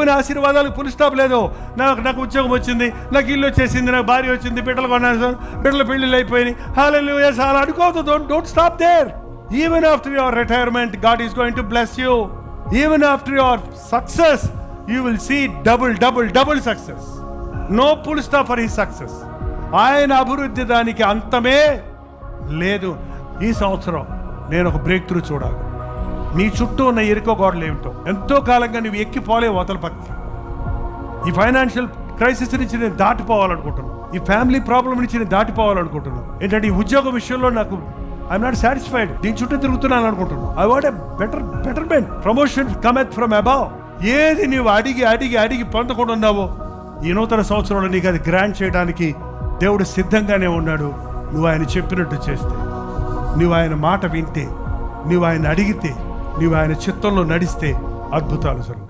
దేవుని ఆశీర్వాదాలకు full stop లేదు. నాకు ఉద్యోగం వచ్చింది, నాకు ఇల్లు వచ్చేసింది, నాకు భార్య వచ్చింది, బిడ్డలు కొన్నాను, బిడ్డల పెళ్ళిళ్ళు అయిపోయినాయి, హల్లెలూయా చాలా అనుకోవద్దు. Don't stop there. Even after your retirement God is going to bless you. Even after your success you will see double success. No full stop for his success. ఆయన అభివృద్ధి దానికి అంతమే లేదు. ఈ సంవత్సరం నేను ఒక బ్రేక్ త్రూ చూడాలి. నీ చుట్టూ ఉన్న ఇరుకో గోడలు ఏమిటో, ఎంతో కాలంగా నువ్వు ఎక్కిపోలే అవతల పక్కకి. ఈ ఫైనాన్షియల్ క్రైసిస్ నుంచి నేను దాటిపోవాలనుకుంటున్నాను. ఈ ఫ్యామిలీ ప్రాబ్లం నుంచి నేను దాటిపోవాలనుకుంటున్నాను. ఏంటంటే ఈ ఉద్యోగ విషయంలో నాకు ఐఎమ్ నాట్ సాటిస్ఫైడ్, దీని చుట్టూ తిరుగుతున్నాను అనుకుంటున్నాను. I want a betterment. Promotion cometh from above. ఏది నువ్వు అడిగి పొందకుండా ఉన్నావో ఈ నూతన సంవత్సరంలో నీకు అది గ్రాంట్ చేయడానికి దేవుడు సిద్ధంగానే ఉన్నాడు. నువ్వు ఆయన చెప్పినట్టు చేస్తే, నువ్వు ఆయన మాట వింటే, నువ్వు ఆయన అడిగితే, నువ్వు ఆయన చిత్తంలో నడిస్తే అద్భుతాలు జరుగుతాయి.